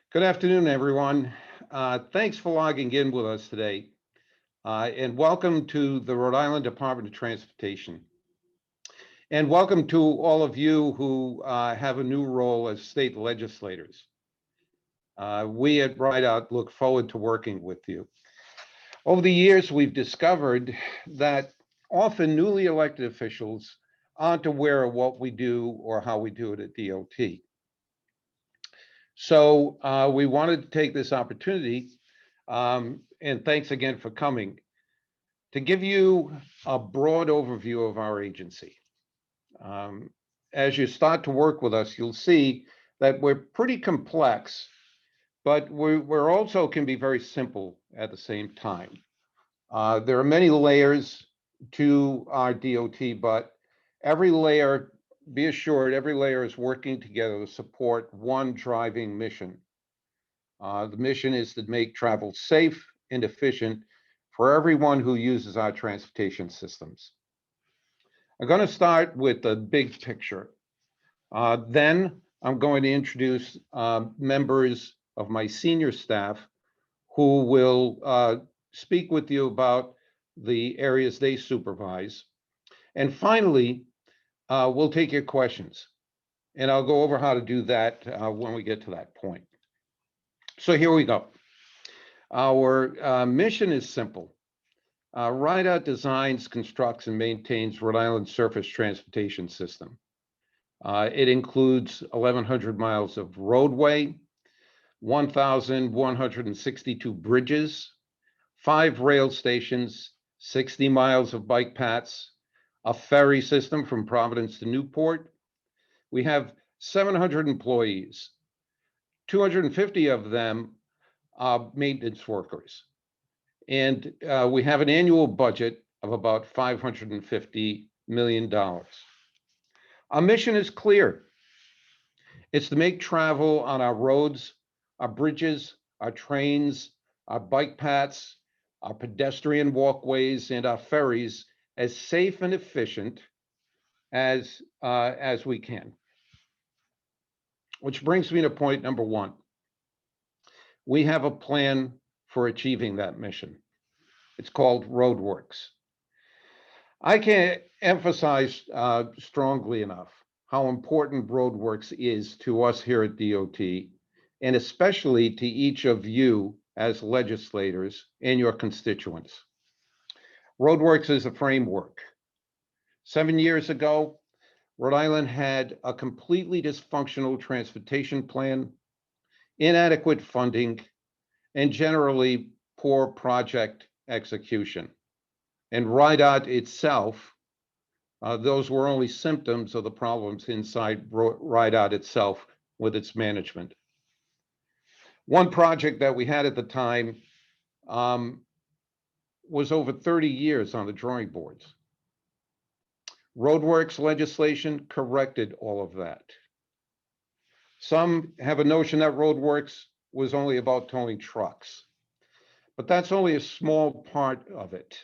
Good afternoon, everyone. Thanks for logging in with us today, and welcome to the Rhode Island Department of Transportation. And welcome to all of you who have a new role as state legislators. We at RIDOT look forward to working with you. Over the years, we've discovered that often newly elected officials aren't aware of what we do or how we do it at DOT. So we wanted to take this opportunity, and thanks again for coming, to give you a broad overview of our agency. As you start to work with us, you'll see that we're pretty complex, but we're also can be very simple at the same time. There are many layers to our DOT, but every layer, be assured, every layer is working together to support one driving mission. The mission is to make travel safe and efficient for everyone who uses our transportation systems. I'm going to start with the big picture. Then I'm going to introduce members of my senior staff who will speak with you about the areas they supervise. And finally, we'll take your questions. And I'll go over how to do that when we get to that point. So here we go. Our mission is simple. RIDOT designs, constructs, and maintains Rhode Island's surface transportation system. It includes 1,100 miles of roadway, 1,162 bridges, 5 rail stations, 60 miles of bike paths, a ferry system from Providence to Newport. We have 700 employees. 250 of them are maintenance workers. And we have an annual budget of about $550 million. Our mission is clear. It's to make travel on our roads, our bridges, our trains, our bike paths, our pedestrian walkways, and our ferries as safe and efficient as we can. Which brings me to point number one. We have a plan for achieving that mission. It's called Roadworks. I can't emphasize strongly enough how important Roadworks is to us here at DOT, and especially to each of you as legislators and your constituents. Roadworks is a framework. 7 years ago, Rhode Island had a completely dysfunctional transportation plan, inadequate funding, and generally poor project execution. And RIDOT itself, those were only symptoms of the problems inside RIDOT itself with its management. One project that we had at the time was over 30 years on the drawing boards. Roadworks legislation corrected all of that. Some have a notion that Roadworks was only about towing trucks, but that's only a small part of it.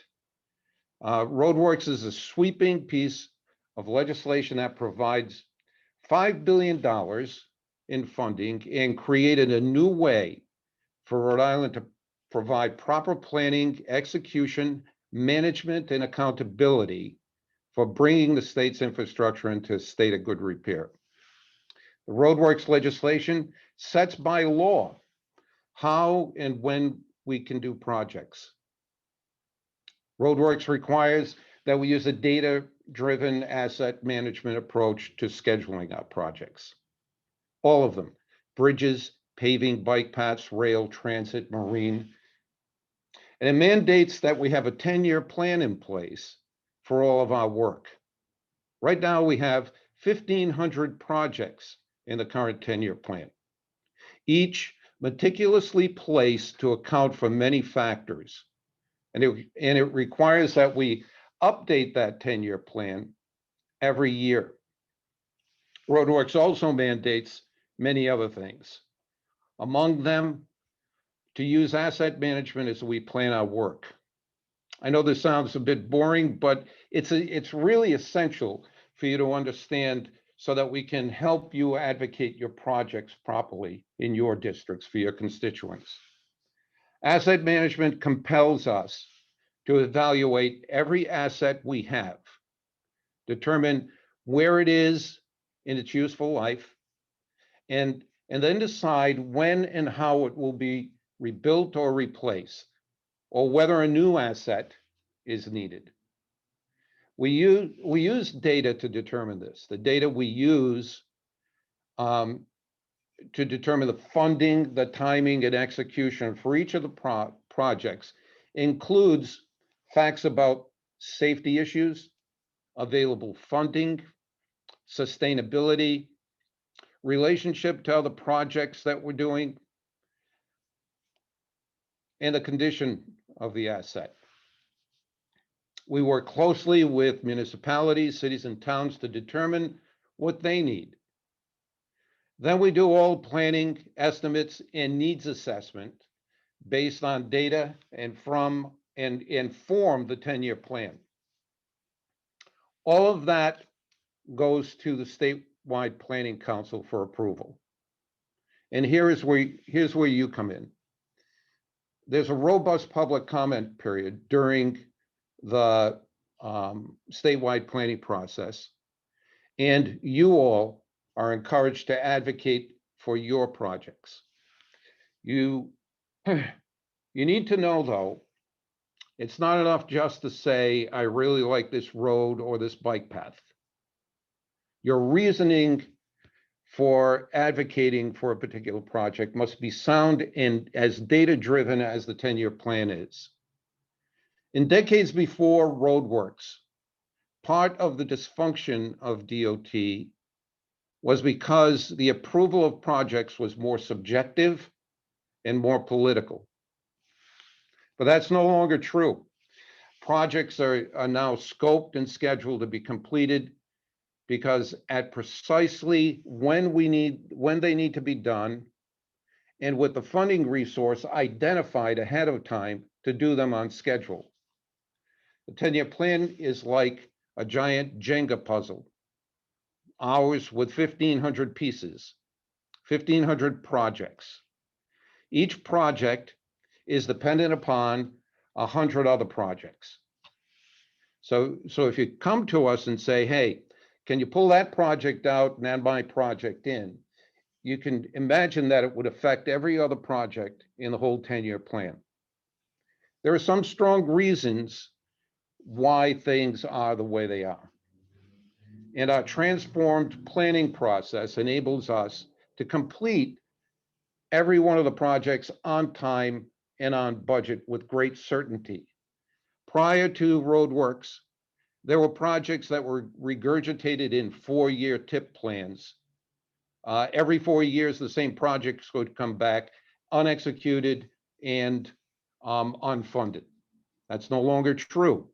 Roadworks is a sweeping piece of legislation that provides $5 billion in funding and created a new way for Rhode Island to provide proper planning, execution, management, and accountability for bringing the state's infrastructure into a state of good repair. The Roadworks legislation sets by law how and when we can do projects. Roadworks requires that we use a data-driven asset management approach to scheduling our projects. All of them: bridges, paving, bike paths, rail, transit, marine. And it mandates that we have a 10-year plan in place for all of our work. Right now, we have 1,500 projects in the current 10-year plan, each meticulously placed to account for many factors. And it requires that we update that 10-year plan every year. Roadworks also mandates many other things. Among them, to use asset management as we plan our work. I know this sounds a bit boring, but it's really essential for you to understand so that we can help you advocate your projects properly in your districts for your constituents. Asset management compels us to evaluate every asset we have, determine where it is in its useful life, and then decide when and how it will be rebuilt or replaced, or whether a new asset is needed. We use data to determine this. The data we use to determine the funding, the timing, and execution for each of the projects includes facts about safety issues, available funding, sustainability, relationship to other projects that we're doing, and the condition of the asset. We work closely with municipalities, cities, and towns to determine what they need. Then we do all planning, estimates, and needs assessment based on data and form the 10-year plan. All of that goes to the statewide planning council for approval. And here's where you come in. There's a robust public comment period during the statewide planning process, and you all are encouraged to advocate for your projects. You need to know, though, it's not enough just to say, I really like this road or this bike path. Your reasoning for advocating for a particular project must be sound and as data-driven as the 10-year plan is. In decades before Roadworks, part of the dysfunction of DOT was because the approval of projects was more subjective and more political. But that's no longer true. Projects are now scoped and scheduled to be completed because at precisely when they need to be done, and with the funding resource identified ahead of time to do them on schedule. The 10-year plan is like a giant Jenga puzzle. Ours with 1,500 pieces, 1,500 projects. Each project is dependent upon 100 other projects. So if you come to us and say, hey, can you pull that project out and add my project in? You can imagine that it would affect every other project in the whole 10-year plan. There are some strong reasons why things are the way they are. And our transformed planning process enables us to complete every one of the projects on time and on budget with great certainty. Prior to Roadworks, there were projects that were regurgitated in 4-year TIP plans. Every 4 years, the same projects would come back unexecuted and unfunded. That's no longer true.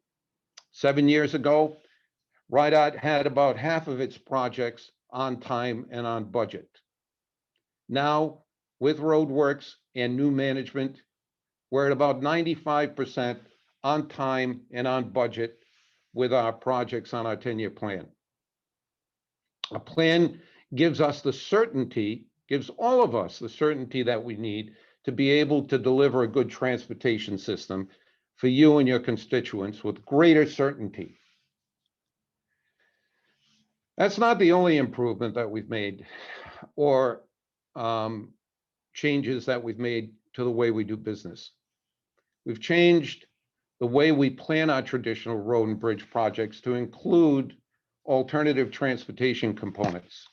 7 years ago, RIDOT had about half of its projects on time and on budget. Now, with Roadworks and new management, we're at about 95% on time and on budget with our projects on our 10-year plan. A plan gives us the certainty, gives all of us the certainty that we need to be able to deliver a good transportation system for you and your constituents with greater certainty. That's not the only improvement that we've made or changes that we've made to the way we do business. We've changed the way we plan our traditional road and bridge projects to include alternative transportation components.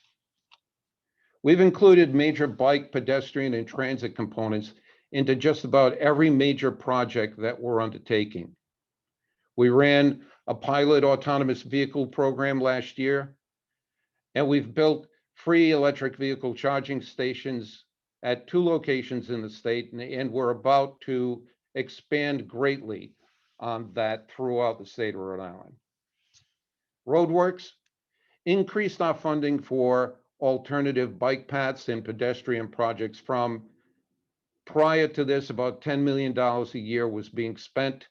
We've included major bike, pedestrian, and transit components into just about every major project that we're undertaking. We ran a pilot autonomous vehicle program last year, and we've built free electric vehicle charging stations at 2 locations in the state, and we're about to expand greatly on that throughout the state of Rhode Island. Roadworks increased our funding for alternative bike paths and pedestrian projects from, prior to this, about $10 million a year was being spent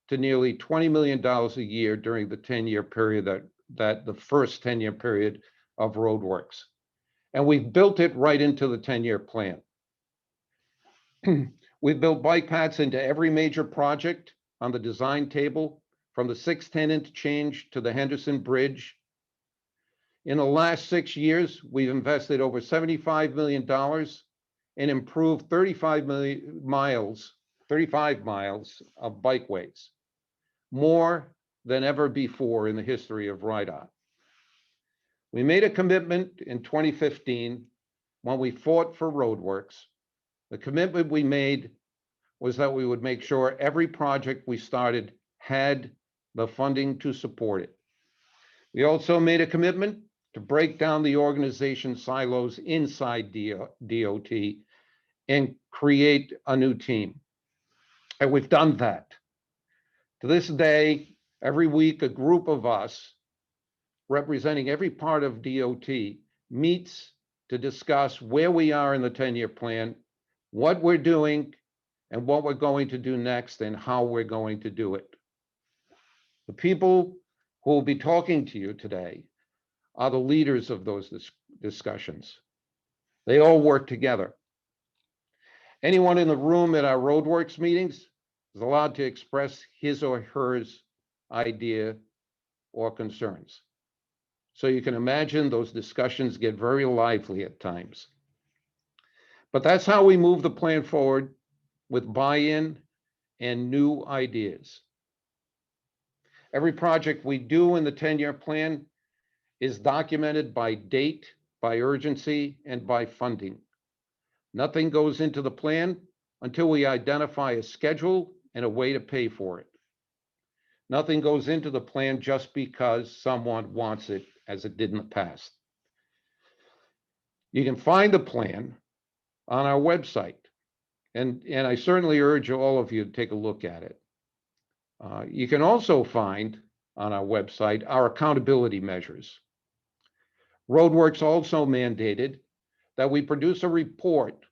to nearly $20 million a year during the 10-year period that the first 10-year period of Roadworks. And we've built it right into the 10-year plan. We've built bike paths into every major project on the design table, from the 610 interchange to the Henderson Bridge. In the last 6 years, we've invested over $75 million and improved 35 miles of bikeways, more than ever before in the history of RIDOT. We made a commitment in 2015 when we fought for Roadworks. The commitment we made was that we would make sure every project we started had the funding to support it. We also made a commitment to break down the organization silos inside DOT and create a new team. And we've done that. To this day, every week, a group of us representing every part of DOT meets to discuss where we are in the 10-year plan, what we're doing, and what we're going to do next, and how we're going to do it. The people who will be talking to you today are the leaders of those discussions. They all work together. Anyone in the room at our Roadworks meetings is allowed to express his or her idea or concerns. So you can imagine those discussions get very lively at times. But that's how we move the plan forward, with buy-in and new ideas. Every project we do in the 10-year plan is documented by date, by urgency, and by funding. Nothing goes into the plan until we identify a schedule and a way to pay for it. Nothing goes into the plan just because someone wants it, as it did in the past. You can find the plan on our website, and I certainly urge all of you to take a look at it. You can also find on our website our accountability measures. Roadworks also mandated that we produce a report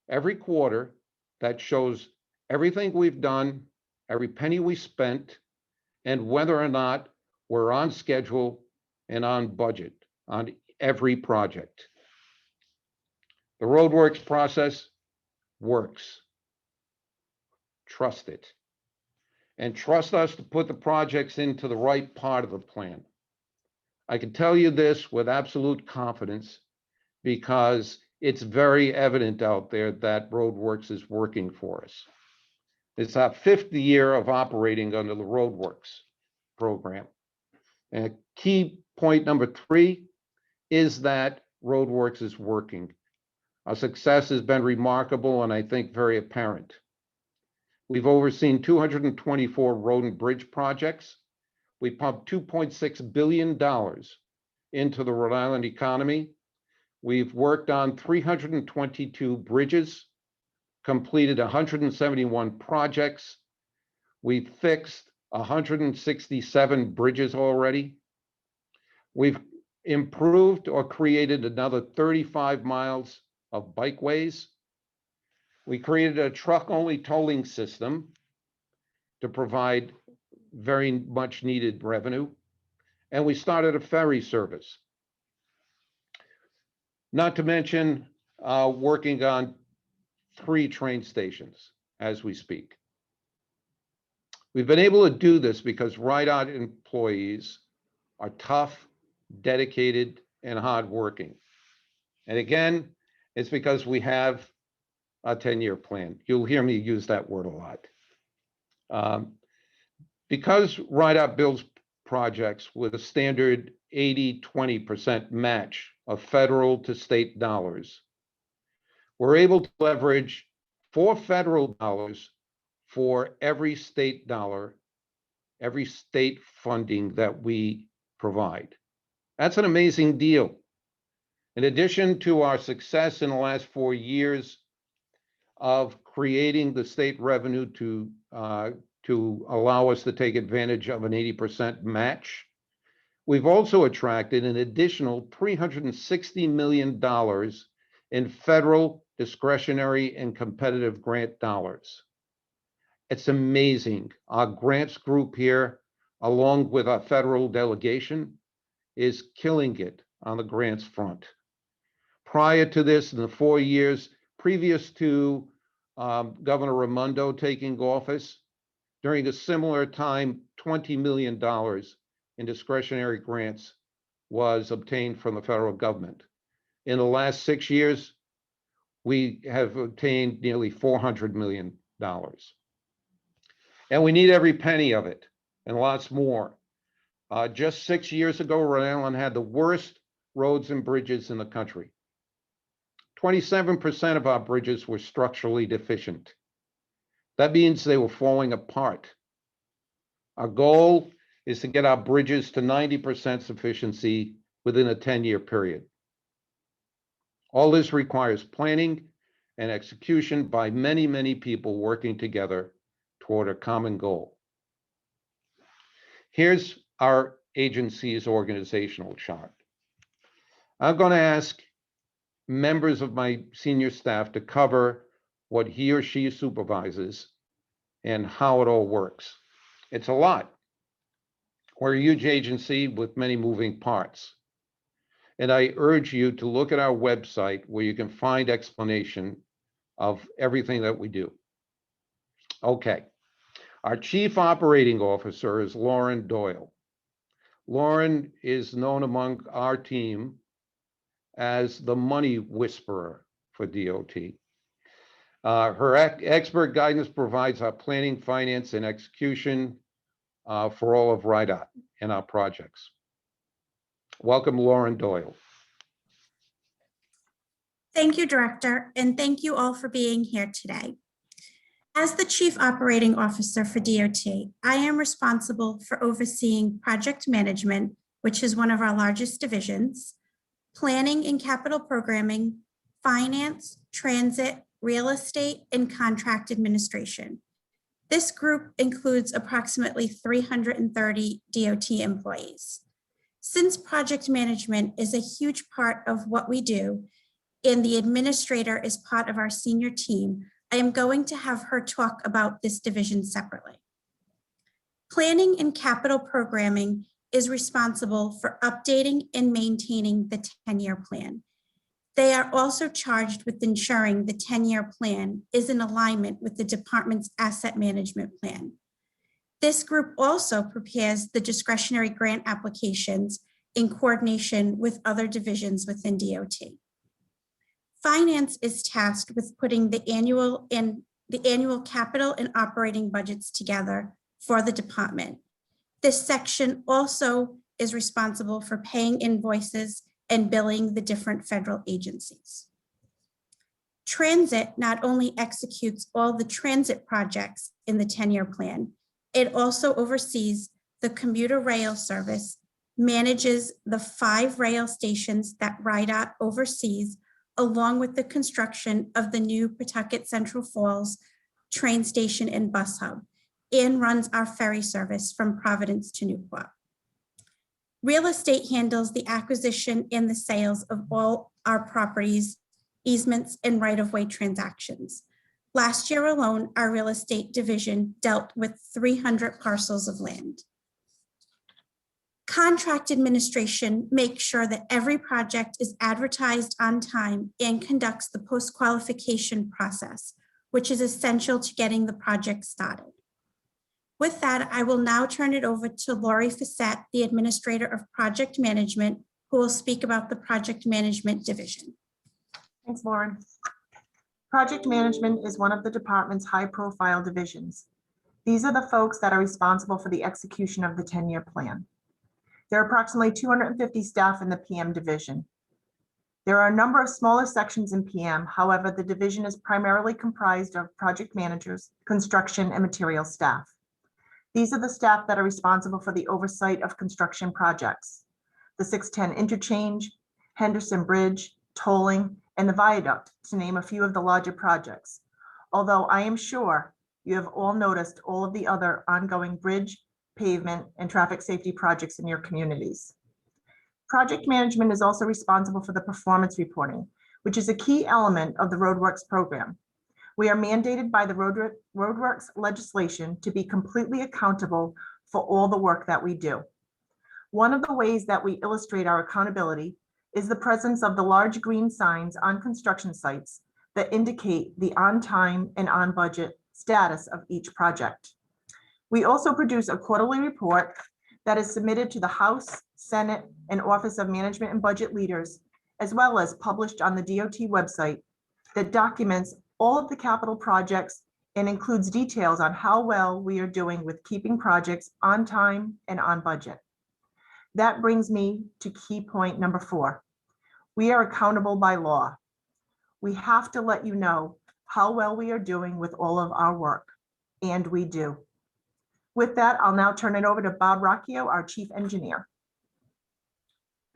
every quarter that shows everything we've done, every penny we spent, and whether or not we're on schedule and on budget on every project. The Roadworks process works. Trust it. And trust us to put the projects into the right part of the plan. I can tell you this with absolute confidence because it's very evident out there that Roadworks is working for us. It's our 5th year of operating under the Roadworks program. And key point number 3 is that Roadworks is working. Our success has been remarkable and I think very apparent. We've overseen 224 road and bridge projects. We pumped $2.6 billion into the Rhode Island economy. We've worked on 322 bridges, completed 171 projects. We've fixed 167 bridges already. We've improved or created another 35 miles of bikeways. We created a truck-only tolling system to provide very much needed revenue. And we started a ferry service. Not to mention working on 3 train stations as we speak. We've been able to do this because RIDOT employees are tough, dedicated, and hardworking. And again, it's because we have a 10-year plan. You'll hear me use that word a lot. Because RIDOT builds projects with a standard 80-20% match of federal to state dollars, we're able to leverage 4 federal dollars for every state dollar, every state funding that we provide. That's an amazing deal. In addition to our success in the last 4 years of creating the state revenue to allow us to take advantage of an 80% match, we've also attracted an additional $360 million in federal discretionary and competitive grant dollars. It's amazing. Our grants group here, along with our federal delegation, is killing it on the grants front. Prior to this, in the 4 years previous to Governor Raimondo taking office, during a similar time, $20 million in discretionary grants was obtained from the federal government. In the last 6 years, we have obtained nearly $400 million. And we need every penny of it and lots more. Just 6 years ago, Rhode Island had the worst roads and bridges in the country. 27% of our bridges were structurally deficient. That means they were falling apart. Our goal is to get our bridges to 90% sufficiency within a 10-year period. All this requires planning and execution by many, many people working together toward a common goal. Here's our agency's organizational chart. I'm going to ask members of my senior staff to cover what he or she supervises and how it all works. It's a lot. We're a huge agency with many moving parts. And I urge you to look at our website where you can find explanation of everything that we do. Okay. Our Chief Operating Officer is Lauren Doyle. Lauren is known among our team as the money whisperer for DOT. Her expert guidance provides our planning, finance, and execution for all of RIDOT and our projects. Welcome, Lauren Doyle. Thank you, Director, and thank you all for being here today. As the Chief Operating Officer for DOT, I am responsible for overseeing project management, which is one of our largest divisions, planning and capital programming, finance, transit, real estate, and contract administration. This group includes approximately 330 DOT employees. Since project management is a huge part of what we do, and the administrator is part of our senior team, I am going to have her talk about this division separately. Planning and capital programming is responsible for updating and maintaining the 10-year plan. They are also charged with ensuring the 10-year plan is in alignment with the department's asset management plan. This group also prepares the discretionary grant applications in coordination with other divisions within DOT. Finance is tasked with putting the annual capital and operating budgets together for the department. This section also is responsible for paying invoices and billing the different federal agencies. Transit not only executes all the transit projects in the 10-year plan, it also oversees the commuter rail service, manages the 5 rail stations that RIDOT oversees, along with the construction of the new Pawtucket Central Falls train station and bus hub, and runs our ferry service from Providence to Newport. Real estate handles the acquisition and the sales of all our properties, easements, and right-of-way transactions. Last year alone, our real estate division dealt with 300 parcels of land. Contract administration makes sure that every project is advertised on time and conducts the post-qualification process, which is essential to getting the project started. With that, I will now turn it over to Lori Fassett, the Administrator of Project Management, who will speak about the Project Management Division. Thanks, Lauren. Project Management is one of the department's high-profile divisions. These are the folks that are responsible for the execution of the 10-year plan. There are approximately 250 staff in the PM division. There are a number of smaller sections in PM. However, the division is primarily comprised of project managers, construction, and material staff. These are the staff that are responsible for the oversight of construction projects, the 610 interchange, Henderson Bridge, tolling, and the viaduct, to name a few of the larger projects. Although I am sure you have all noticed all of the other ongoing bridge, pavement, and traffic safety projects in your communities. Project management is also responsible for the performance reporting, which is a key element of the Roadworks program. We are mandated by the Roadworks legislation to be completely accountable for all the work that we do. One of the ways that we illustrate our accountability is the presence of the large green signs on construction sites that indicate the on-time and on-budget status of each project. We also produce a quarterly report that is submitted to the House, Senate, and Office of Management and Budget Leaders, as well as published on the DOT website, that documents all of the capital projects and includes details on how well we are doing with keeping projects on time and on budget. That brings me to key point number 4. We are accountable by law. We have to let you know how well we are doing with all of our work, and we do. With that, I'll now turn it over to Bob Rocchio, our Chief Engineer.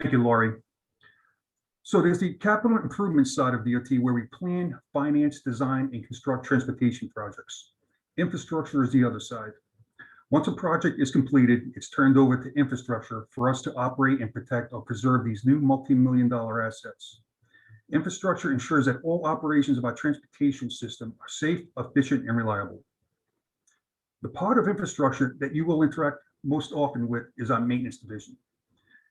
Thank you, Laurie. So there's the capital improvement side of DOT where we plan, finance, design, and construct transportation projects. Infrastructure is the other side. Once a project is completed, it's turned over to infrastructure for us to operate and protect or preserve these new multi-million-dollar assets. Infrastructure ensures that all operations of our transportation system are safe, efficient, and reliable. The part of infrastructure that you will interact most often with is our maintenance division.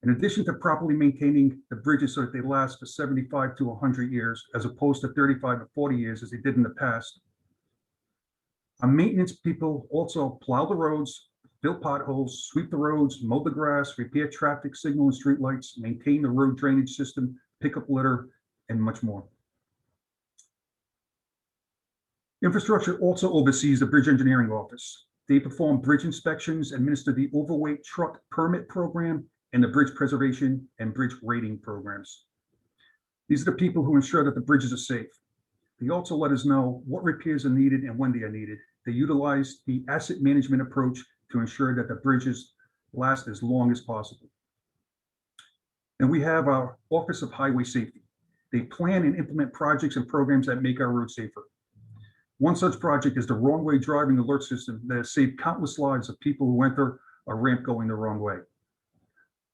In addition to properly maintaining the bridges so that they last for 75 to 100 years, as opposed to 35 to 40 years as they did in the past, our maintenance people also plow the roads, fill potholes, sweep the roads, mow the grass, repair traffic signal and street lights, maintain the road drainage system, pick up litter, and much more. Infrastructure also oversees the Bridge Engineering Office. They perform bridge inspections, administer the overweight truck permit program, and the bridge preservation and bridge rating programs. These are the people who ensure that the bridges are safe. They also let us know what repairs are needed and when they are needed. They utilize the asset management approach to ensure that the bridges last as long as possible. And we have our Office of Highway Safety. They plan and implement projects and programs that make our roads safer. One such project is the wrong way driving alert system that has saved countless lives of people who enter a ramp going the wrong way.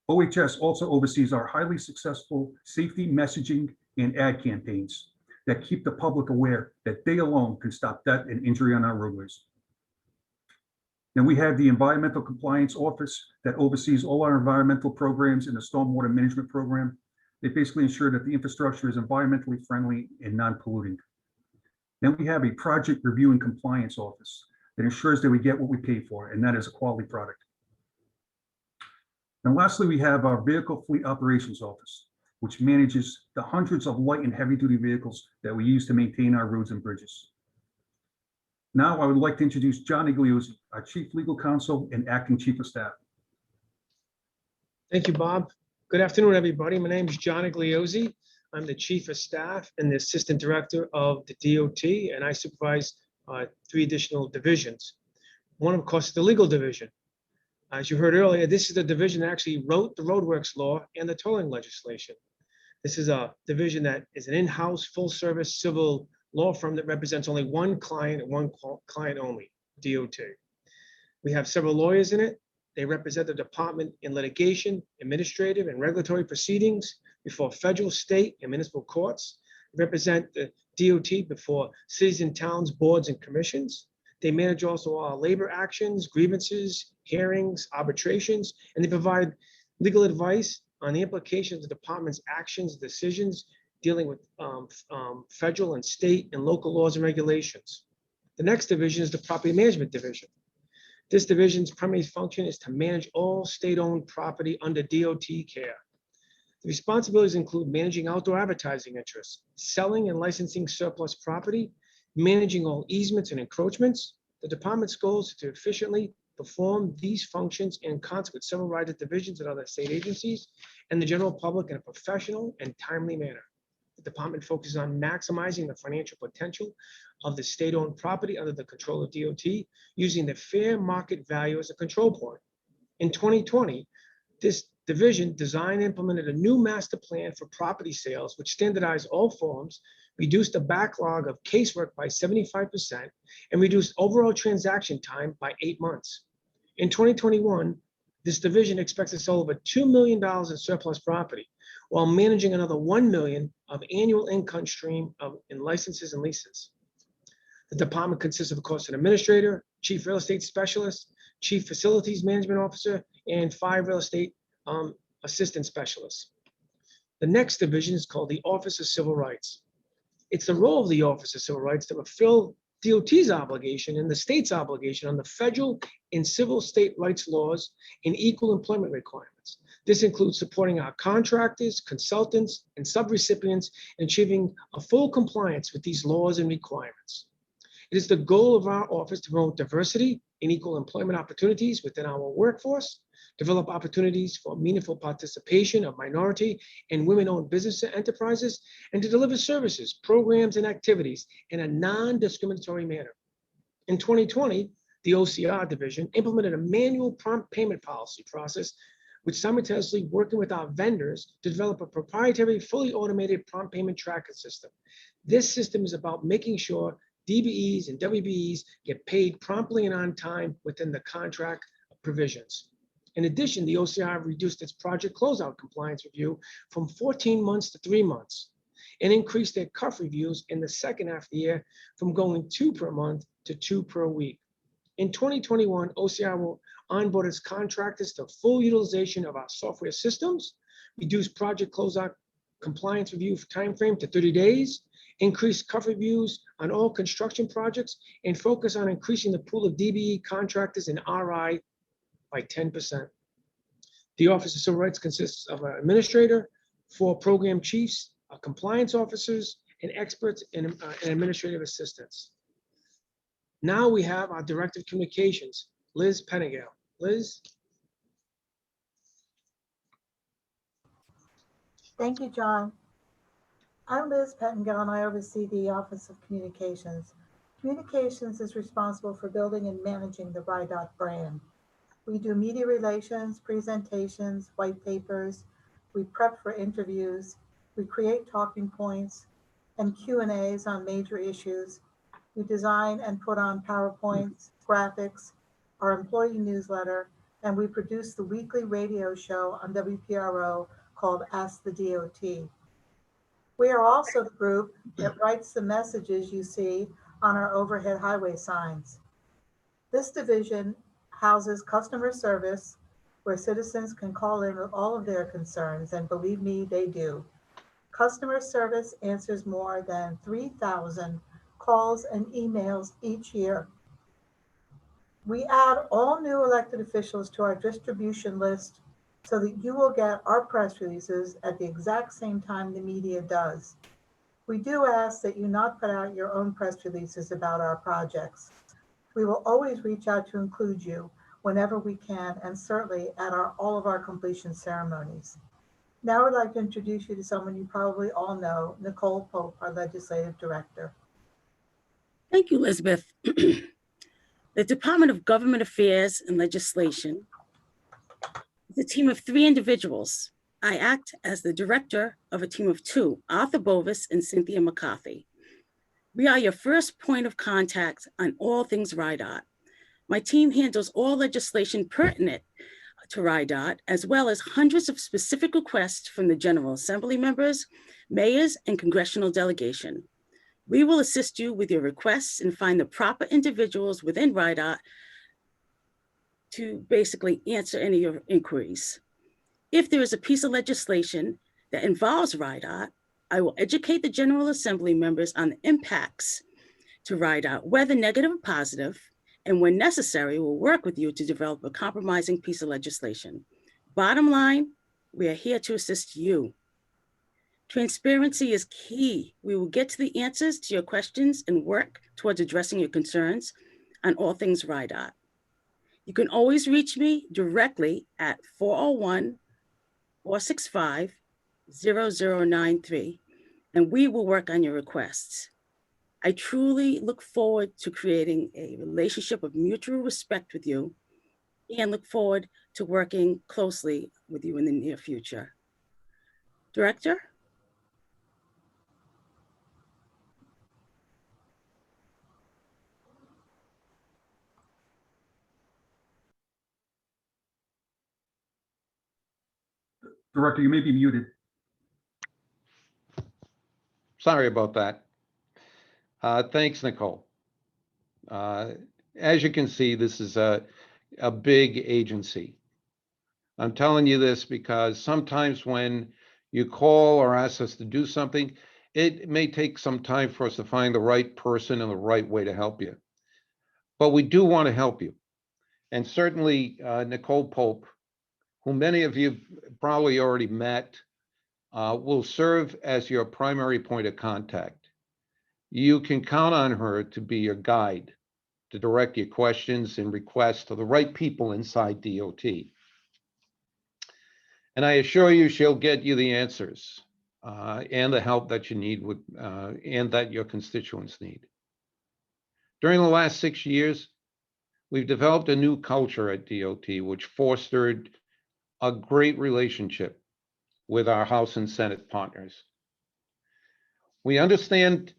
OHS also oversees our highly successful safety messaging and ad campaigns that keep the public aware that they alone can stop death and injury on our roadways. Then we have the Environmental Compliance Office that oversees all our environmental programs in the Stormwater Management Program. They basically ensure that the infrastructure is environmentally friendly and non-polluting. Then we have a Project Review and Compliance Office that ensures that we get what we pay for, and that is a quality product. And lastly, we have our Vehicle Fleet Operations Office, which manages the hundreds of light and heavy-duty vehicles that we use to maintain our roads and bridges. Now, I would like to introduce John Igliozzi, our Chief Legal Counsel and Acting Chief of Staff. Thank you, Bob. Good afternoon, everybody. My name is John Igliozzi. I'm the Chief of Staff and the Assistant Director of the DOT, and I supervise 3 additional divisions. One, of course, is the Legal Division. As you heard earlier, this is the division that actually wrote the Roadworks law and the tolling legislation. This is a division that is an in-house, full-service civil law firm that represents only one client and one client only, DOT. We have several lawyers in it. They represent the department in litigation, administrative, and regulatory proceedings before federal, state, and municipal courts. They represent the DOT before cities and towns, boards, and commissions. They manage also our labor actions, grievances, hearings, arbitrations, and they provide legal advice on the implications of the department's actions, decisions dealing with federal and state and local laws and regulations. The next division is the Property Management Division. This division's primary function is to manage all state-owned property under DOT care. The responsibilities include managing outdoor advertising interests, selling and licensing surplus property, managing all easements and encroachments. The department's goal is to efficiently perform these functions in concert with several RIDOT divisions and other state agencies and the general public in a professional and timely manner. The department focuses on maximizing the financial potential of the state-owned property under the control of DOT, using the fair market value as a control point. In 2020, this division designed and implemented a new master plan for property sales, which standardized all forms, reduced the backlog of casework by 75%, and reduced overall transaction time by 8 months. In 2021, this division expects to sell over $2 million in surplus property, while managing another $1 million of annual income stream in licenses and leases. The department consists of course, an administrator, chief real estate specialist, chief facilities management officer, and 5 real estate assistant specialists. The next division is called the Office of Civil Rights. It's the role of the Office of Civil Rights to fulfill DOT's obligation and the state's obligation on the federal and civil state rights laws and equal employment requirements. This includes supporting our contractors, consultants, and subrecipients in achieving a full compliance with these laws and requirements. It is the goal of our office to promote diversity and equal employment opportunities within our workforce, develop opportunities for meaningful participation of minority and women-owned business enterprises, and to deliver services, programs, and activities in a non-discriminatory manner. In 2020, the OCR division implemented a manual prompt payment policy process, which simultaneously working with our vendors to develop a proprietary, fully automated prompt payment tracking system. This system is about making sure DBEs and WBEs get paid promptly and on time within the contract provisions. In addition, the OCR reduced its project closeout compliance review from 14 months to 3 months and increased their CUF reviews in the second half of the year from going 2 per month to 2 per week. In 2021, OCR will onboard its contractors to full utilization of our software systems, reduce project closeout compliance review timeframe to 30 days, increase CUF reviews on all construction projects, and focus on increasing the pool of DBE contractors in RI by 10%. The Office of Civil Rights consists of an administrator, 4 program chiefs, compliance officers, and experts and administrative assistants. Now we have our Director of Communications, Liz Pennigal. Liz? Thank you, John. I'm Liz Pettengill, and I oversee the Office of Communications. Communications is responsible for building and managing the RIDOT brand. We do media relations, presentations, white papers, we prep for interviews, we create talking points and Q&As on major issues. We design and put on PowerPoints, graphics, our employee newsletter, and we produce the weekly radio show on WPRO called Ask the DOT. We are also the group that writes the messages you see on our overhead highway signs. This division houses customer service, where citizens can call in with all of their concerns, and believe me, they do. Customer service answers more than 3,000 calls and emails each year. We add all new elected officials to our distribution list so that you will get our press releases at the exact same time the media does. We do ask that you not put out your own press releases about our projects. We will always reach out to include you whenever we can, and certainly at all of our completion ceremonies. Now I'd like to introduce you to someone you probably all know, Nicole Pope, our Legislative Director. Thank you, Elizabeth. The Department of Government Affairs and Legislation is a team of 3 individuals. I act as the director of a team of 2, Arthur Bovis and Cynthia McCarthy. We are your first point of contact on all things RIDOT. My team handles all legislation pertinent to RIDOT, as well as hundreds of specific requests from the General Assembly members, mayors, and congressional delegation. We will assist you with your requests and find the proper individuals within RIDOT to basically answer any of your inquiries. If there is a piece of legislation that involves RIDOT, I will educate the General Assembly members on the impacts to RIDOT, whether negative or positive, and when necessary, we'll work with you to develop a compromising piece of legislation. Bottom line, we are here to assist you. Transparency is key. We will get to the answers to your questions and work towards addressing your concerns on all things RIDOT. You can always reach me directly at 401-465-0093, and we will work on your requests. I truly look forward to creating a relationship of mutual respect with you and look forward to working closely with you in the near future. Director? Director, you may be muted. Sorry about that. Thanks, Nicole. As you can see, this is a big agency. I'm telling you this because sometimes when you call or ask us to do something, it may take some time for us to find the right person and the right way to help you. But we do want to help you. And certainly Nicole Pope, who many of you probably already met, will serve as your primary point of contact. You can count on her to be your guide, to direct your questions and requests to the right people inside DOT. And I assure you, she'll get you the answers and the help that you need with, and that your constituents need. During the last 6 years, we've developed a new culture at DOT, which fostered a great relationship with our House and Senate partners. We understand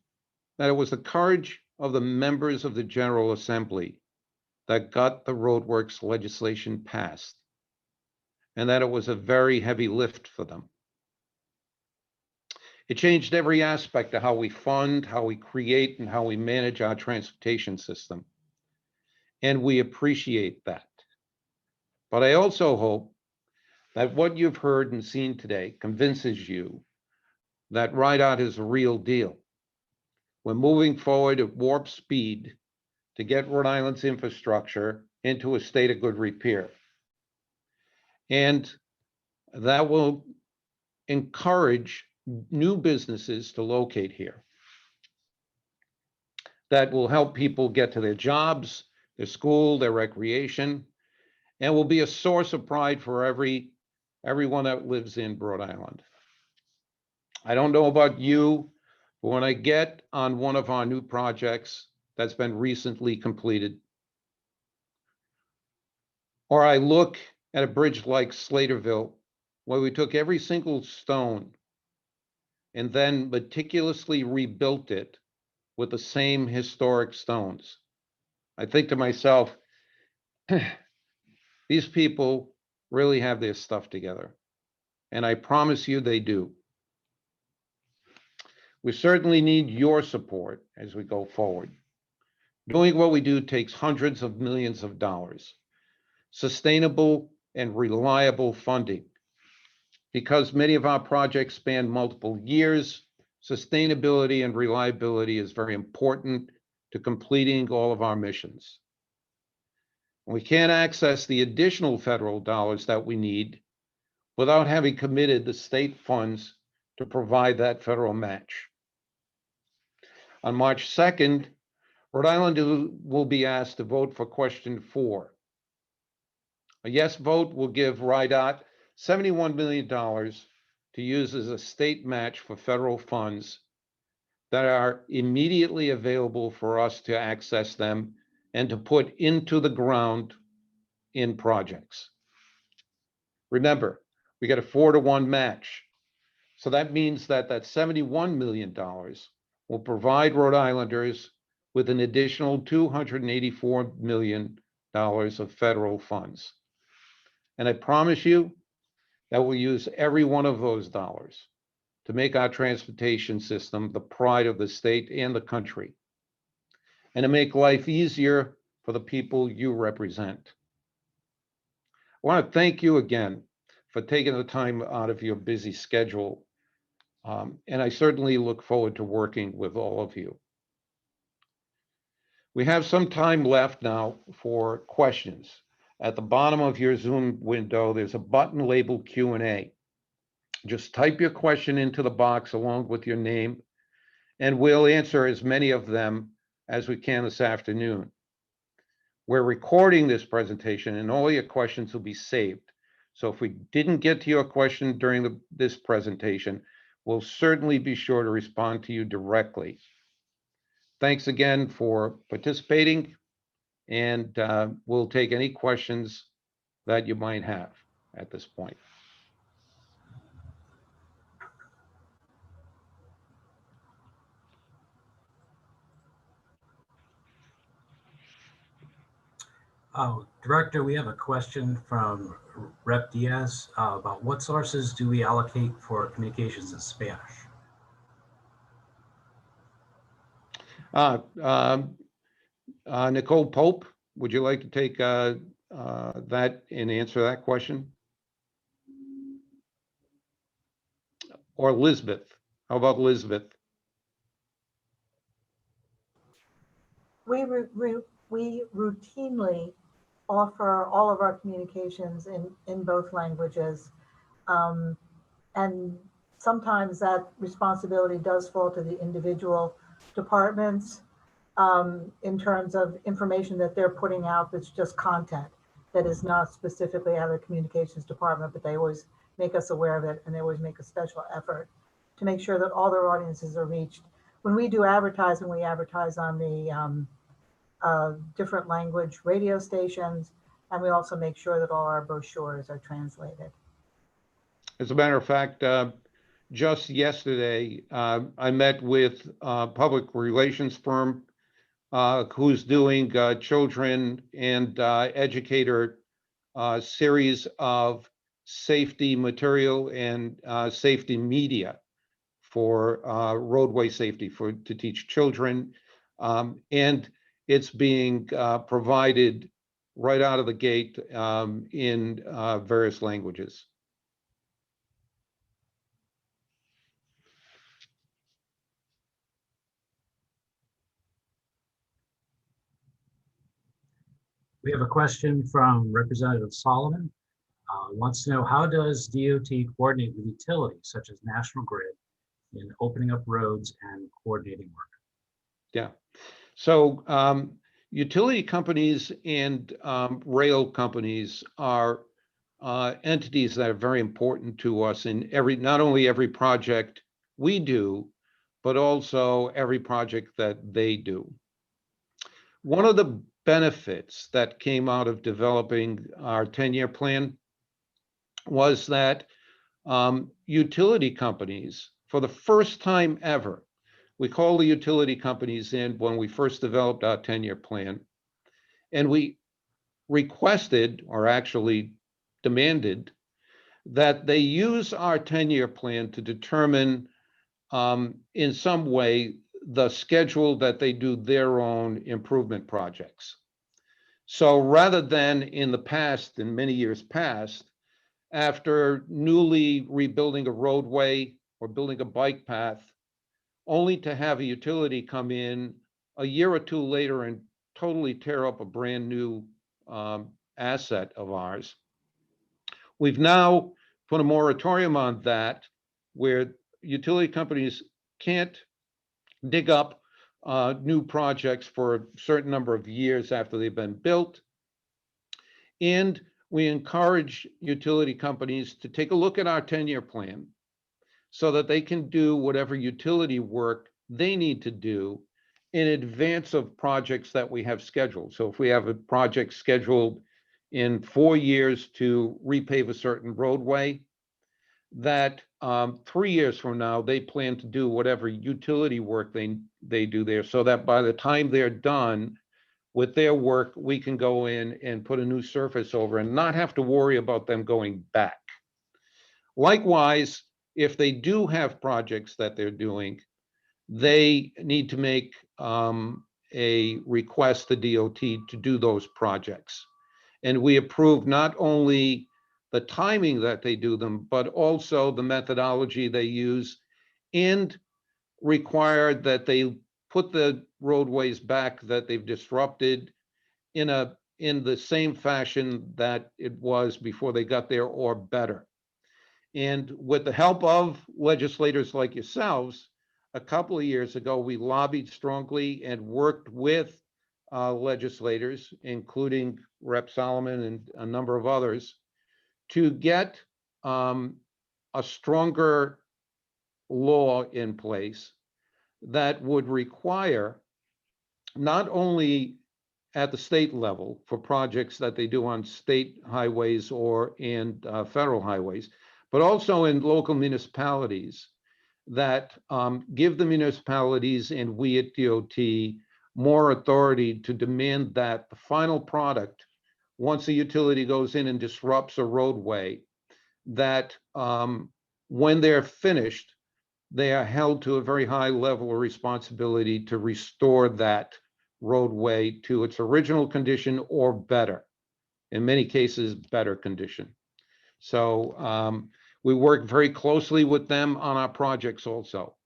that it was the courage of the members of the General Assembly that got the Roadworks legislation passed, and that it was a very heavy lift for them. It changed every aspect of how we fund, how we create, and how we manage our transportation system. And we appreciate that. But I also hope that what you've heard and seen today convinces you that RIDOT is a real deal. We're moving forward at warp speed to get Rhode Island's infrastructure into a state of good repair. And that will encourage new businesses to locate here. That will help people get to their jobs, their school, their recreation, and will be a source of pride for everyone that lives in Rhode Island. I don't know about you, but when I get on one of our new projects that's been recently completed, or I look at a bridge like Slaterville, where we took every single stone and then meticulously rebuilt it with the same historic stones, I think to myself, these people really have their stuff together. And I promise you they do. We certainly need your support as we go forward. Doing what we do takes hundreds of millions of dollars, sustainable and reliable funding. Because many of our projects span multiple years, sustainability and reliability is very important to completing all of our missions. We can't access the additional federal dollars that we need without having committed the state funds to provide that federal match. On March 2nd, Rhode Island will be asked to vote for question 4. A yes vote will give RIDOT $71 million to use as a state match for federal funds that are immediately available for us to access them and to put into the ground in projects. Remember, we got a 4-to-1 match. So that means that that $71 million will provide Rhode Islanders with an additional $284 million of federal funds. And I promise you that we'll use every one of those dollars to make our transportation system the pride of the state and the country, and to make life easier for the people you represent. I want to thank you again for taking the time out of your busy schedule. And I certainly look forward to working with all of you. We have some time left now for questions. At the bottom of your Zoom window, there's a button labeled Q&A. Just type your question into the box along with your name, and we'll answer as many of them as we can this afternoon. We're recording this presentation and all your questions will be saved. So if we didn't get to your question during this presentation, we'll certainly be sure to respond to you directly. Thanks again for participating, and we'll take any questions that you might have at this point. Director, we have a question from Rep Diaz about what sources do we allocate for communications in Spanish? Nicole Pope, would you like to take that and answer that question? or Lisbeth. How about Lisbeth? We routinely offer all of our communications in both languages. Um, and sometimes that responsibility does fall to the individual departments in terms of information that they're putting out that's just content that is not specifically out of the communications department, but they always make us aware of it, and they always make a special effort to make sure that all their audiences are reached. When we do advertising, we advertise on the different language radio stations, and we also make sure that all our brochures are translated. As a matter of fact, just yesterday, I met with a public relations firm who's doing children and educator series of safety material and safety media for roadway safety to teach children. And it's being provided right out of the gate in various languages. We have a question from Representative Solomon. Wants to know, how does DOT coordinate with utilities such as National Grid in opening up roads and coordinating work? Yeah. So utility companies and rail companies are entities that are very important to us in not only every project we do, but also every project that they do. One of the benefits that came out of developing our 10-year plan was that utility companies, for the first time ever, we called the utility companies in when we first developed our 10-year plan, and we requested, or actually demanded, that they use our 10-year plan to determine in some way the schedule that they do their own improvement projects. So rather than in the past, in many years past, after newly rebuilding a roadway or building a bike path, only to have a utility come in a year or two later and totally tear up a brand new asset of ours. We've now put a moratorium on that, where utility companies can't dig up new projects for a certain number of years after they've been built. And we encourage utility companies to take a look at our 10-year plan so that they can do whatever utility work they need to do in advance of projects that we have scheduled. So if we have a project scheduled in 4 years to repave a certain roadway, that 3 years from now, they plan to do whatever utility work they do there, so that by the time they're done with their work, we can go in and put a new surface over and not have to worry about them going back. Likewise, if they do have projects that they're doing, they need to make a request to DOT to do those projects. And we approve not only the timing that they do them, but also the methodology they use, and require that they put the roadways back that they've disrupted in the same fashion that it was before they got there, or better. And with the help of legislators like yourselves, a couple of years ago, we lobbied strongly and worked with legislators, including Rep. Solomon and a number of others, to get a stronger law in place that would require, not only at the state level for projects that they do on state highways and federal highways, but also in local municipalities, that give the municipalities and we at DOT more authority to demand that the final product, once a utility goes in and disrupts a roadway, that when they're finished, they are held to a very high level of responsibility to restore that roadway to its original condition or better, in many cases, better condition. So We work very closely with them on our projects also.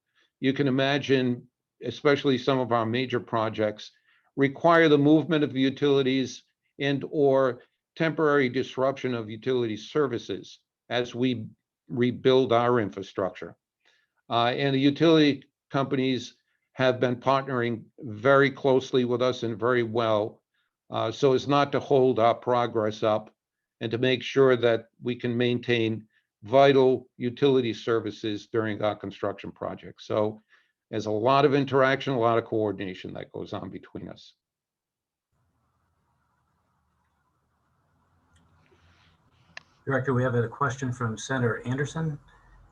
You can imagine, especially some of our major projects require the movement of utilities and or temporary disruption of utility services as we rebuild our infrastructure. And the utility companies have been partnering very closely with us and very well, so as not to hold our progress up and to make sure that we can maintain vital utility services during our construction projects. So there's a lot of interaction, a lot of coordination that goes on between us. Director, we have a question from Senator Anderson.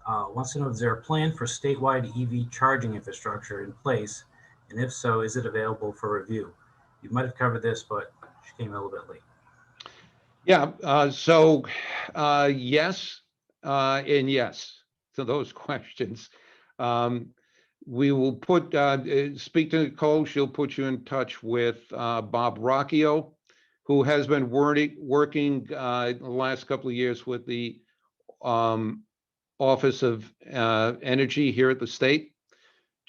Wants to know, is there a plan for statewide EV charging infrastructure in place? And if so, is it available for review? You might have covered this, but she came a little bit late. Yeah, yes, and yes to those questions. We will put, speak to Nicole, she'll put you in touch with Bob Rocchio, who has been working the last couple of years with the Office of Energy here at the state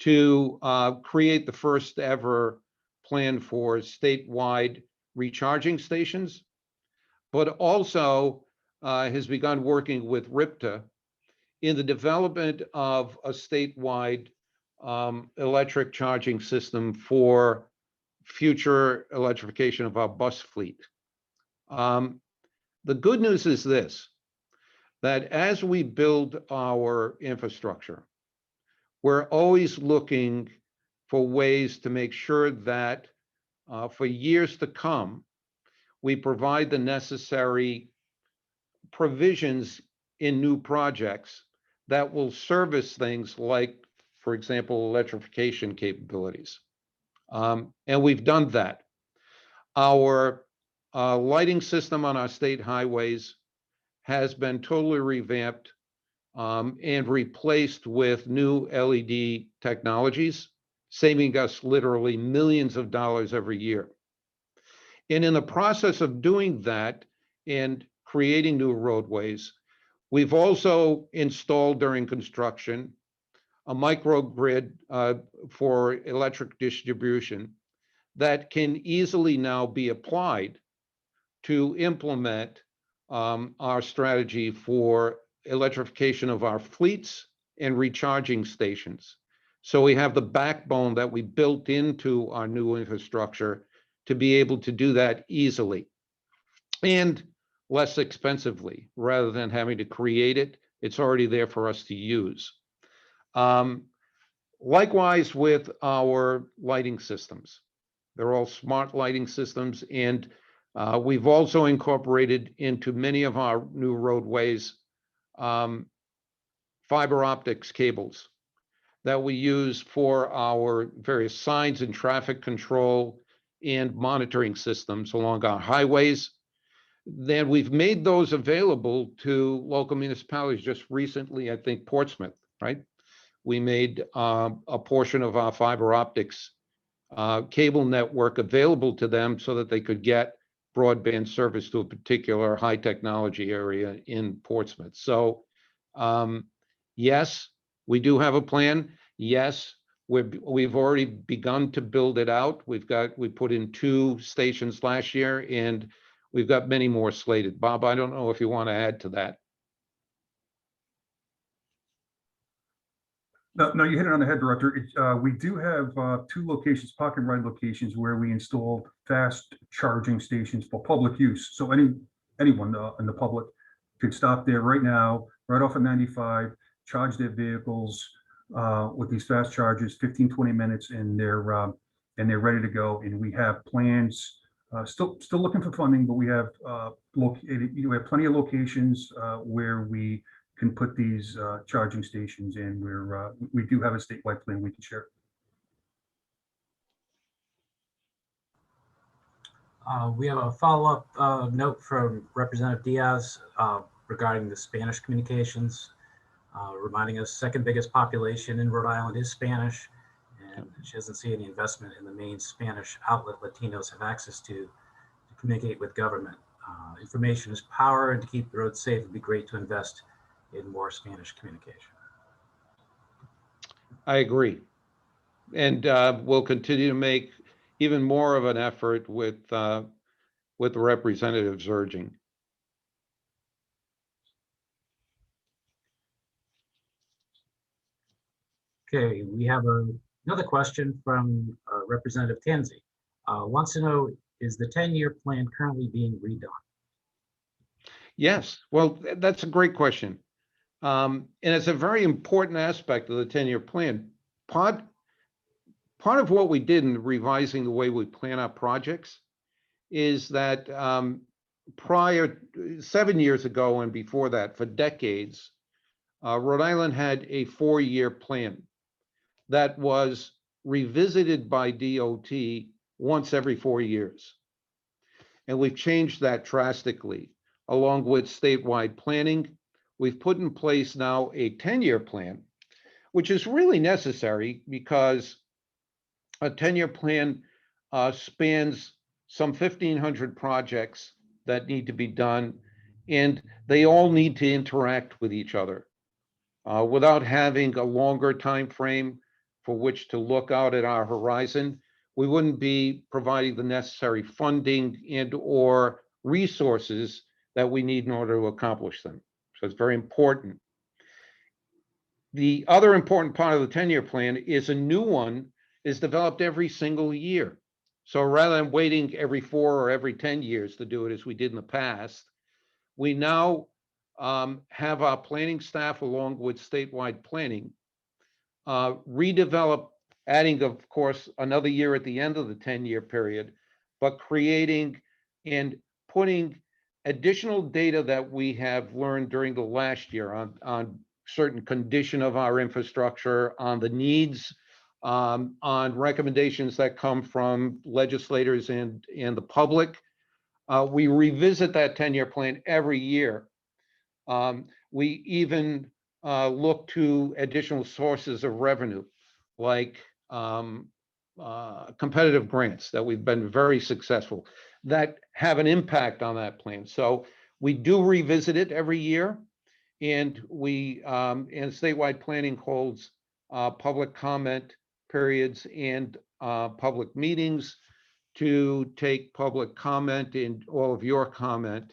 to create the first ever plan for statewide recharging stations, but also has begun working with RIPTA in the development of a statewide electric charging system for future electrification of our bus fleet. The good news is this, that as we build our infrastructure, we're always looking for ways to make sure that for years to come, we provide the necessary provisions in new projects that will service things like, for example, electrification capabilities. And we've done that. Our lighting system on our state highways has been totally revamped and replaced with new LED technologies, saving us literally millions of dollars every year. And in the process of doing that and creating new roadways, we've also installed during construction a microgrid for electric distribution that can easily now be applied to implement our strategy for electrification of our fleets and recharging stations. So we have the backbone that we built into our new infrastructure to be able to do that easily and less expensively, rather than having to create it. It's already there for us to use. Likewise with our lighting systems. They're all smart lighting systems, and we've also incorporated into many of our new roadways fiber optics cables that we use for our various signs and traffic control and monitoring systems along our highways. Then we've made those available to local municipalities. Just recently, I think Portsmouth, right? We made a portion of our fiber optics cable network available to them so that they could get broadband service to a particular high technology area in Portsmouth. So yes, we do have a plan. Yes, we've already begun to build it out. We put in 2 stations last year, and we've got many more slated. Bob, I don't know if you want to add to that. No, you hit it on the head, Director. We do have 2 locations, park and ride locations, where we installed fast charging stations for public use. So anyone in the public could stop there right now, right off of 95, charge their vehicles with these fast chargers, 15-20 minutes, and they're ready to go. And we have plans. Still looking for funding, but we have plenty of locations where we can put these charging stations in. We do have a statewide plan we can share. We have a follow-up note from Representative Diaz regarding the Spanish communications, reminding us second biggest population in Rhode Island is Spanish, and she doesn't see any investment in the main Spanish outlet Latinos have access to communicate with government. Information is power, and to keep the roads safe, it'd be great to invest in more Spanish communication. I agree. And we'll continue to make even more of an effort with the representatives urging. Okay, we have another question from Representative Tansey. Wants to know, is the 10-year plan currently being redone? Yes, well, that's a great question. And it's a very important aspect of the 10-year plan. Part of what we did in revising the way we plan our projects is that prior 7 years ago and before that, for decades, Rhode Island had a 4-year plan that was revisited by DOT once every 4 years. And we've changed that drastically. Along with statewide planning, we've put in place now a 10-year plan, which is really necessary because a 10-year plan spans some 1,500 projects that need to be done, and they all need to interact with each other. Without having a longer time frame for which to look out at our horizon, we wouldn't be providing the necessary funding and or resources that we need in order to accomplish them. So it's very important. The other important part of the 10-year plan is a new one is developed every single year. So rather than waiting every 4 or every 10 years to do it as we did in the past, we now have our planning staff along with statewide planning redevelop, adding, of course, another year at the end of the 10-year period, but creating and putting additional data that we have learned during the last year on certain condition of our infrastructure, on the needs, on recommendations that come from legislators and the public. We revisit that 10-year plan every year. We even look to additional sources of revenue, like competitive grants that we've been very successful that have an impact on that plan. So we do revisit it every year, and and statewide planning holds public comment periods and public meetings to take public comment and all of your comment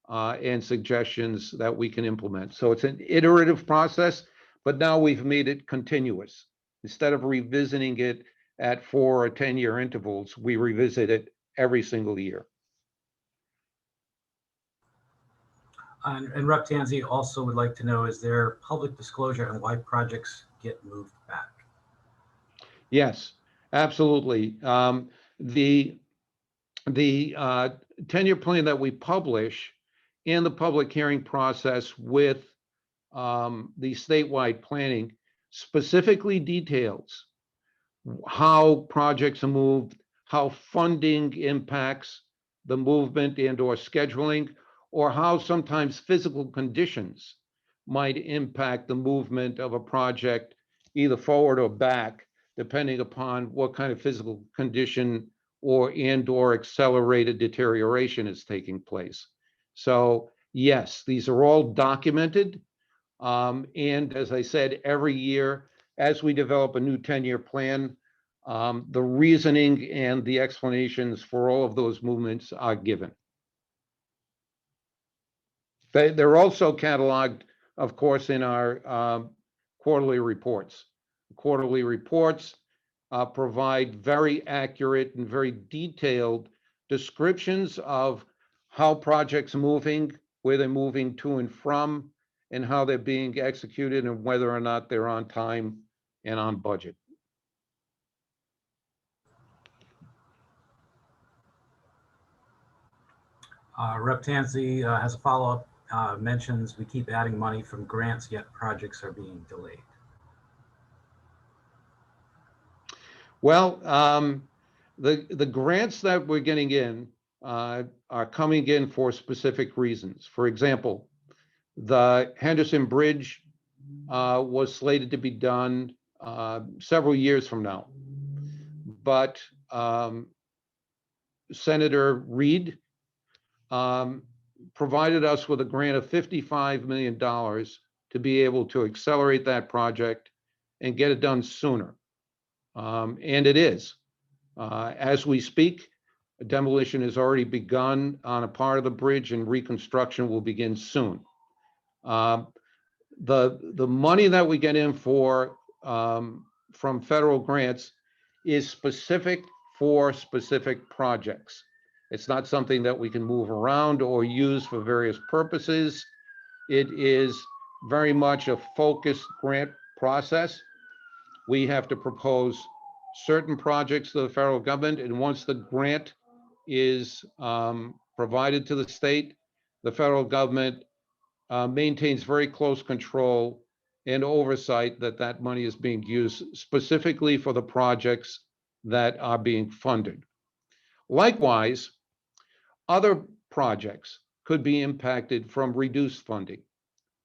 and suggestions that we can implement. So it's an iterative process, but now we've made it continuous. Instead of revisiting it at 4 or 10-year intervals, we revisit it every single year. And Rep. Tansey also would like to know, is there public disclosure on why projects get moved back? Yes, absolutely. The 10-year plan that we publish in the public hearing process with the statewide planning specifically details how projects are moved, how funding impacts the movement and or scheduling, or how sometimes physical conditions might impact the movement of a project either forward or back, depending upon what kind of physical condition or accelerated deterioration is taking place. So yes, these are all documented. And as I said, every year, as we develop a new 10-year plan, the reasoning and the explanations for all of those movements are given. They're also cataloged, of course, in our quarterly reports. Quarterly reports provide very accurate and very detailed descriptions of how projects are moving, where they're moving to and from, and how they're being executed, and whether or not they're on time and on budget. Rep. Tansey has a follow-up, mentions we keep adding money from grants, yet projects are being delayed. Well, the grants that we're getting in are coming in for specific reasons. For example, the Henderson Bridge was slated to be done several years from now, but Senator Rhode provided us with a grant of $55 million to be able to accelerate that project and get it done sooner. And it is. As we speak, demolition has already begun on a part of the bridge and reconstruction will begin soon. The money that we get in for from federal grants is specific for specific projects. It's not something that we can move around or use for various purposes. It is very much a focused grant process. We have to propose certain projects to the federal government, and once the grant is provided to the state, the federal government maintains very close control and oversight that that money is being used specifically for the projects that are being funded. Likewise, other projects could be impacted from reduced funding.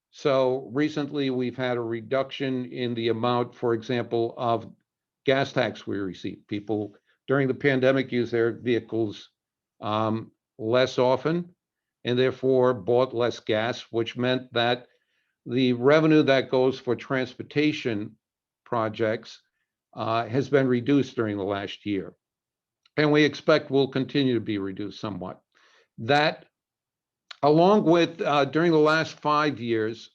So recently we've had a reduction in the amount, for example, of gas tax we receive. People during the pandemic use their vehicles less often and therefore bought less gas, which meant that the revenue that goes for transportation projects has been reduced during the last year. And we expect will continue to be reduced somewhat. That, along with during the last 5 years,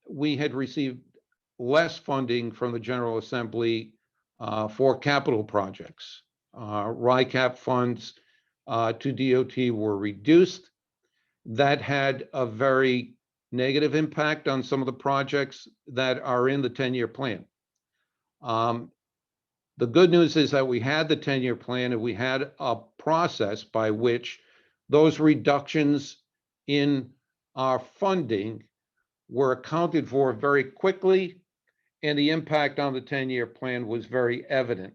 we had received less funding from the General Assembly for capital projects. RICAP funds to DOT were reduced. That had a very negative impact on some of the projects that are in the 10-year plan. The good news is that we had the 10-year plan and we had a process by which those reductions in our funding were accounted for very quickly, and the impact on the 10-year plan was very evident.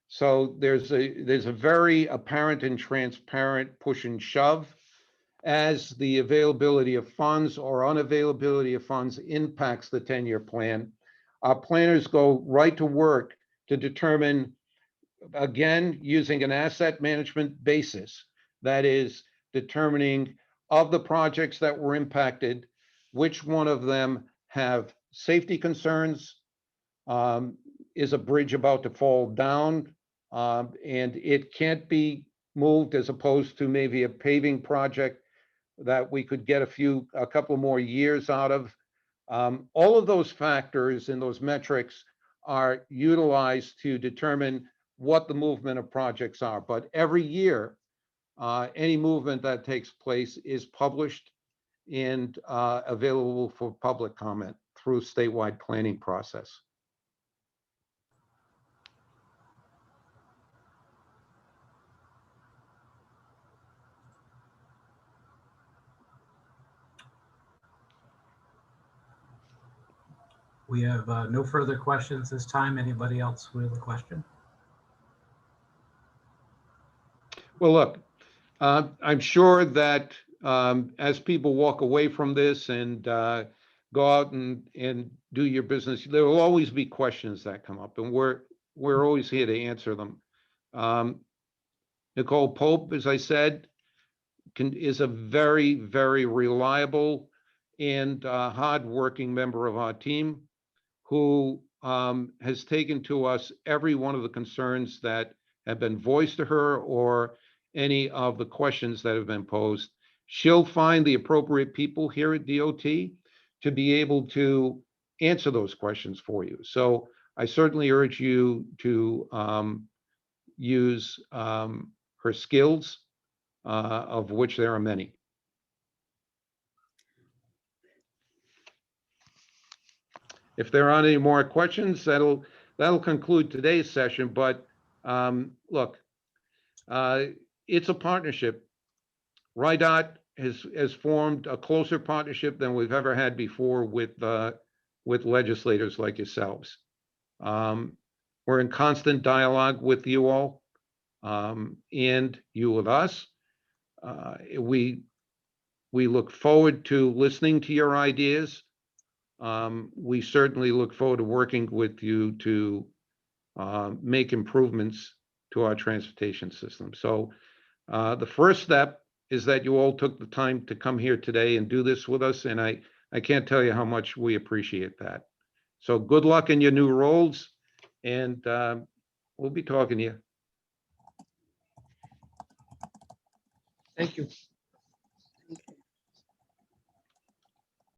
So there's a very apparent and transparent push and shove as the availability of funds or unavailability of funds impacts the 10-year plan. Our planners go right to work to determine, again, using an asset management basis, that is determining of the projects that were impacted, which one of them have safety concerns, is a bridge about to fall down, and it can't be moved, as opposed to maybe a paving project that we could get a couple more years out of. All of those factors and those metrics are utilized to determine what the movement of projects are. But every year, any movement that takes place is published and available for public comment through statewide planning process. We have no further questions this time. Anybody else with a question? Well, look, I'm sure that as people walk away from this and go out and do your business, there will always be questions that come up, and we're always here to answer them. Nicole Pope, as I said, is a very, very reliable and hardworking member of our team who has taken to us every one of the concerns that have been voiced to her or any of the questions that have been posed. She'll find the appropriate people here at DOT to be able to answer those questions for you. So I certainly urge you to use her skills, of which there are many. If there aren't any more questions, that'll conclude today's session. But look, it's a partnership. RIDOT has formed a closer partnership than we've ever had before with legislators like yourselves. We're in constant dialogue with you all, and you with us. We look forward to listening to your ideas. We certainly look forward to working with you to make improvements to our transportation system. So the first step is that you all took the time to come here today and do this with us. And I I can't tell you how much we appreciate that. So good luck in your new roles, and we'll be talking to you. Thank you. Okay.